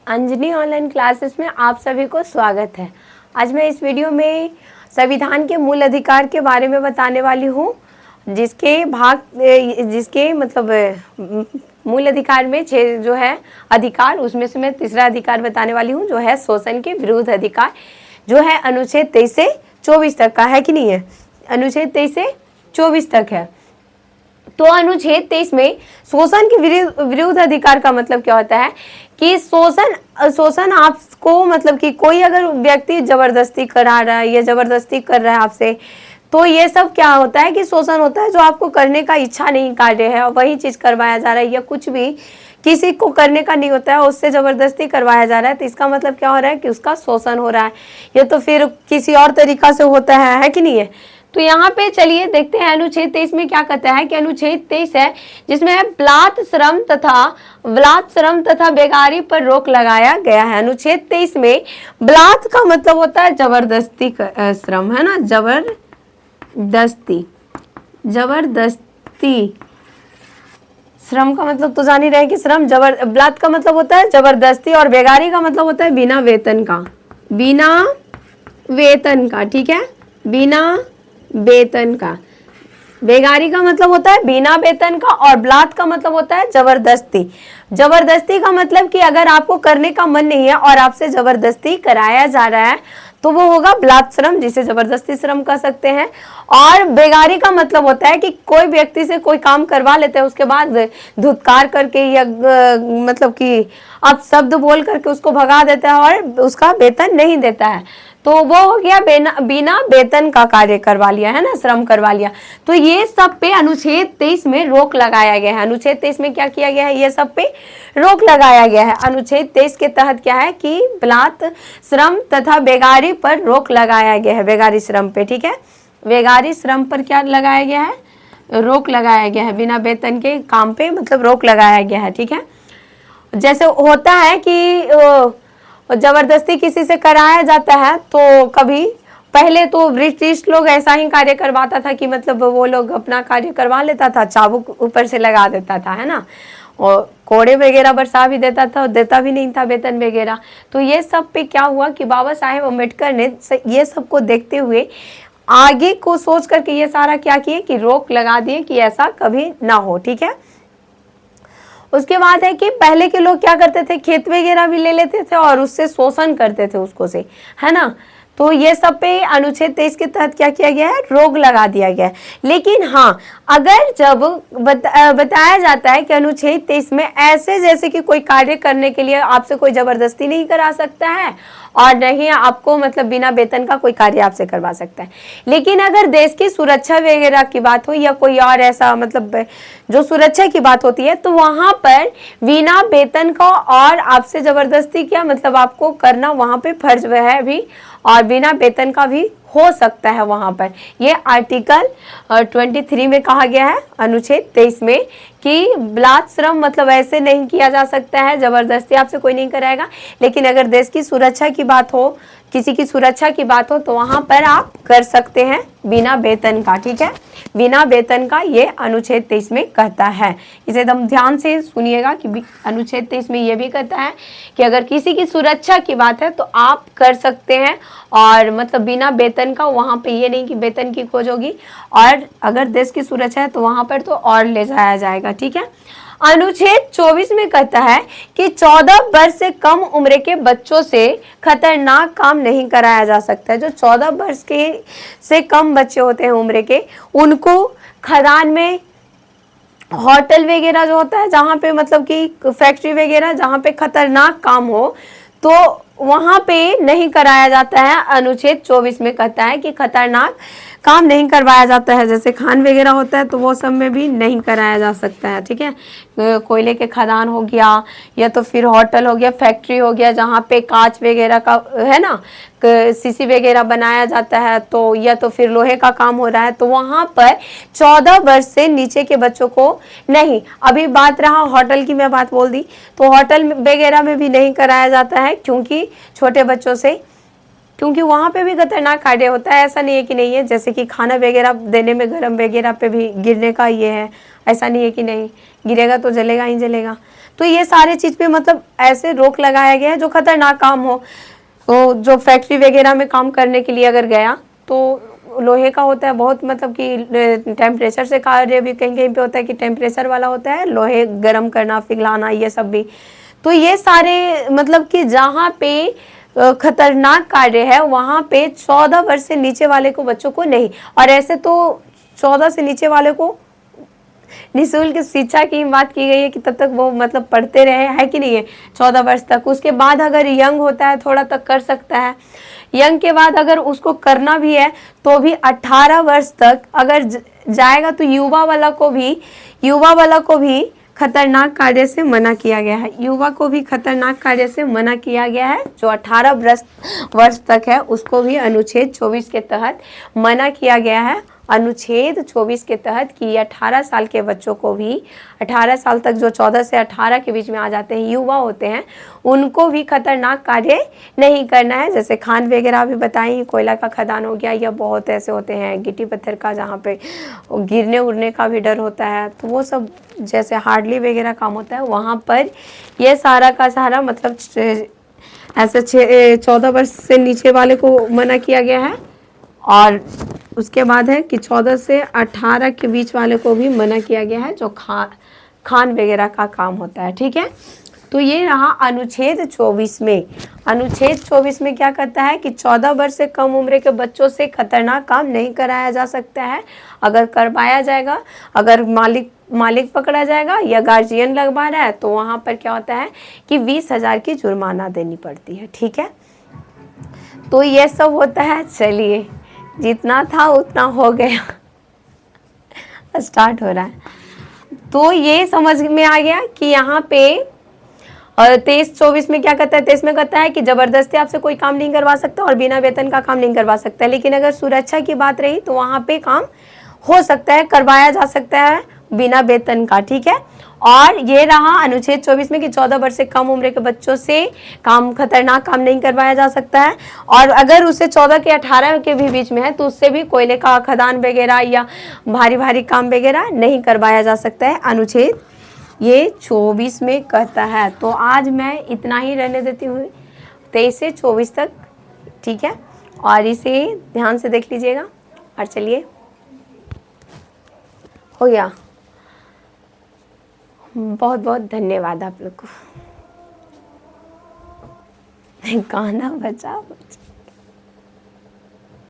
Anjani online classes में आप सभी को स्वागत है। आज मैं इस वीडियो में संविधान के मूल अधिकार के बारे में बताने वाली हूँ, जिसके मूल अधिकार में 6 जो है अधिकार, उसमें से मैं तीसरा अधिकार बताने वाली हूँ जो है शोषण के विरुद्ध अधिकार, जो है अनुच्छेद 23 से 24 तक का है कि नहीं है। अनुच्छेद 23 से 24 तक है। तो अनुच्छेद 23 में शोषण के विरुद्ध अधिकार का मतलब क्या होता है कि शोषण आपको मतलब कि कोई अगर व्यक्ति जबरदस्ती करा रहा है या जबरदस्ती कर रहा है आपसे, तो ये सब क्या होता है कि शोषण होता है। जो आपको करने का इच्छा नहीं कार्य है और वही चीज करवाया जा रहा है, या कुछ भी किसी को करने का नहीं होता है उससे जबरदस्ती करवाया जा रहा है, तो इसका मतलब क्या हो रहा है कि उसका शोषण हो रहा है। या तो फिर किसी और तरीका से होता है कि नहीं है। तो यहाँ पे चलिए देखते हैं अनुच्छेद 23 में क्या कहता है कि अनुच्छेद 23 है जिसमें है बलात् श्रम तथा बेगारी पर रोक लगाया गया है। अनुच्छेद 23 में बलात् का मतलब होता है जबरदस्ती श्रम, है ना, जबरदस्ती श्रम का मतलब तो जान ही रहे कि श्रम बलात् का मतलब होता है जबरदस्ती, और बेगारी का मतलब होता है बिना वेतन का, ठीक है, बिना वेतन का। बेगारी का मतलब होता है बिना वेतन का, और बलात् का मतलब होता है जबरदस्ती का मतलब कि अगर आपको करने का मन नहीं है और आपसे जबरदस्ती कराया जा रहा है तो वो होगा बलात् श्रम, जिसे जबरदस्ती श्रम कह सकते हैं। और बेगारी का मतलब होता है कि कोई व्यक्ति से कोई काम करवा लेते हैं, उसके बाद धुतकार करके या मतलब कि आप शब्द बोल करके उसको भगा देता है और उसका वेतन नहीं देता है, तो वो हो गया बिना वेतन का कार्य करवा लिया, है ना, श्रम करवा लिया। तो ये सब पे अनुच्छेद 23 में रोक लगाया गया है। अनुच्छेद 23 में क्या किया गया है, ये सब पे रोक लगाया गया है। अनुच्छेद 23 के तहत क्या है कि बलात् श्रम तथा बेगारी पर रोक लगाया गया है, बेगारी श्रम पे, ठीक है। बेगारी श्रम पर क्या लगाया गया है, रोक लगाया गया है। बिना वेतन के काम पे मतलब रोक लगाया गया है, ठीक है। जैसे होता है कि जबरदस्ती किसी से कराया जाता है, तो कभी पहले तो ब्रिटिश लोग ऐसा ही कार्य करवाता था कि मतलब वो लोग अपना कार्य करवा लेता था, चाबुक ऊपर से लगा देता था, है ना, और कोड़े वगैरह बरसा भी देता था और देता भी नहीं था वेतन वगैरह। तो ये सब पे क्या हुआ कि बाबा साहेब अम्बेडकर ने ये सब को देखते हुए आगे को सोच करके ये सारा क्या किए कि रोक लगा दिए कि ऐसा कभी ना हो, ठीक है। उसके बाद है कि पहले के लोग क्या करते थे, खेत वगैरह भी ले लेते थे और उससे शोषण करते थे उसको से, है ना। तो ये सब पे अनुच्छेद 23 के तहत क्या किया गया है, रोक लगा दिया गया है। लेकिन हाँ, अगर जब बताया जाता है कि अनुच्छेद 23 में ऐसे जैसे कि कोई कार्य करने के लिए आपसे कोई जबरदस्ती नहीं करा सकता है और नहीं आपको मतलब बिना वेतन का कोई कार्य आपसे करवा सकता है। लेकिन अगर देश की सुरक्षा वगैरह की बात हो या कोई और ऐसा मतलब जो सुरक्षा की बात होती है, तो वहां पर बिना वेतन का और आपसे जबरदस्ती क्या मतलब आपको करना वहां पे फर्ज है भी, और बिना वेतन का भी हो सकता है वहां पर। ये आर्टिकल 23 में कहा गया है अनुच्छेद 23 में कि बलात् श्रम मतलब ऐसे नहीं किया जा सकता है, जबरदस्ती आपसे कोई नहीं कराएगा। लेकिन अगर देश की सुरक्षा की बात हो, किसी की सुरक्षा की बात हो, तो वहां पर आप कर सकते हैं बिना वेतन का, ठीक है, बिना वेतन का। ये अनुच्छेद 23 में कहता है, इसे एकदम ध्यान से सुनिएगा कि अनुच्छेद 23 में ये भी कहता है कि अगर किसी की सुरक्षा की बात है तो आप कर सकते हैं, और मतलब बिना वेतन का। वहां पे ये नहीं कि वेतन की खोज होगी, और अगर देश की सुरक्षा है तो वहां पर तो और ले जाया जाएगा, ठीक है। अनुच्छेद 24 में कहता है कि 14 वर्ष से कम उम्र के बच्चों से खतरनाक काम नहीं कराया जा सकता है। जो 14 वर्ष के से कम बच्चे होते हैं उम्र के, उनको खदान में, होटल वगैरह जो होता है जहाँ पे मतलब कि फैक्ट्री वगैरह जहाँ पे खतरनाक काम हो, तो वहां पे नहीं कराया जाता है। अनुच्छेद 24 में कहता है कि खतरनाक काम नहीं करवाया जाता है। जैसे खान वगैरह होता है तो वो सब में भी नहीं कराया जा सकता है, ठीक है। कोयले के खदान हो गया, या तो फिर होटल हो गया, फैक्ट्री हो गया जहाँ पे कांच वगैरह का, है ना, शीशी वगैरह बनाया जाता है, तो या तो फिर लोहे का काम हो रहा है, तो वहां पर 14 वर्ष से नीचे के बच्चों को नहीं। अभी बात रहा होटल की, मैं बात बोल दी, तो होटल वगैरह में भी नहीं कराया जाता है क्योंकि छोटे बच्चों से, क्योंकि वहां पे भी खतरनाक कार्य होता है। ऐसा नहीं है कि नहीं है, जैसे कि खाना वगैरह देने में गरम वगैरह पे भी गिरने का ये है, ऐसा नहीं है कि नहीं गिरेगा तो जलेगा ही जलेगा। तो ये सारे चीज पे मतलब ऐसे रोक लगाया गया है जो खतरनाक काम हो। तो जो फैक्ट्री वगैरह में काम करने के लिए अगर गया तो लोहे का होता है बहुत, मतलब कि टेम्परेचर से कार्य भी कहीं कहीं पे होता है कि टेम्परेचर वाला होता है, लोहे गर्म करना, पिघलाना, ये सब भी। तो ये सारे मतलब कि जहाँ पे खतरनाक कार्य है वहाँ पे 14 वर्ष से नीचे वाले को बच्चों को नहीं, और ऐसे तो 14 से नीचे वाले को निःशुल्क शिक्षा की बात की गई है कि तब तक वो मतलब पढ़ते रहे, है कि नहीं है, 14 वर्ष तक। उसके बाद अगर यंग होता है थोड़ा तक कर सकता है, यंग के बाद अगर उसको करना भी है तो भी 18 वर्ष तक अगर जाएगा तो युवा वाला को भी खतरनाक कार्य से मना किया गया है। युवा को भी खतरनाक कार्य से मना किया गया है। जो 18 वर्ष तक है उसको भी अनुच्छेद 24 के तहत मना किया गया है। अनुच्छेद 24 के तहत कि 18 साल के बच्चों को भी, 18 साल तक जो 14 से 18 के बीच में आ जाते हैं, युवा होते हैं, उनको भी खतरनाक कार्य नहीं करना है। जैसे खान वगैरह भी बताएं, कोयला का खदान हो गया, या बहुत ऐसे होते हैं गिट्टी पत्थर का जहाँ पे गिरने उड़ने का भी डर होता है, तो वो सब जैसे हार्डली वगैरह काम होता है वहाँ पर ये सारा का सारा मतलब ऐसे 14 वर्ष से नीचे वाले को मना किया गया है। और उसके बाद है कि 14 से 18 के बीच वाले को भी मना किया गया है जो खान वगैरह का काम होता है। ठीक है, तो ये रहा अनुच्छेद 24 में। अनुच्छेद 24 में क्या कहता है कि 14 वर्ष से कम उम्र के बच्चों से खतरनाक काम नहीं कराया जा सकता है। अगर करवाया जाएगा, अगर मालिक पकड़ा जाएगा या गार्जियन लगवा रहा है तो वहाँ पर क्या होता है कि 20,000 की जुर्माना देनी पड़ती है। ठीक है, तो ये सब होता है। चलिए, जितना था उतना हो गया। स्टार्ट हो रहा है। तो ये समझ में आ गया कि यहाँ पे 23-24 में क्या कहता है। 23 में कहता है कि जबरदस्ती आपसे कोई काम नहीं करवा सकता और बिना वेतन का काम नहीं करवा सकता, लेकिन अगर सुरक्षा की बात रही तो वहाँ पे काम हो सकता है, करवाया जा सकता है बिना वेतन का। ठीक है, और ये रहा अनुच्छेद 24 में कि 14 वर्ष से कम उम्र के बच्चों से खतरनाक काम नहीं करवाया जा सकता है, और अगर उसे 14 के 18 के भी बीच में है तो उससे भी कोयले का खदान वगैरह या भारी भारी काम वगैरह नहीं करवाया जा सकता है, अनुच्छेद ये 24 में कहता है। तो आज मैं इतना ही रहने देती हूँ 23 से 24 तक। ठीक है, और इसे ध्यान से देख लीजिएगा। और चलिए, हो गया। बहुत बहुत धन्यवाद आप लोग को। गाना बचा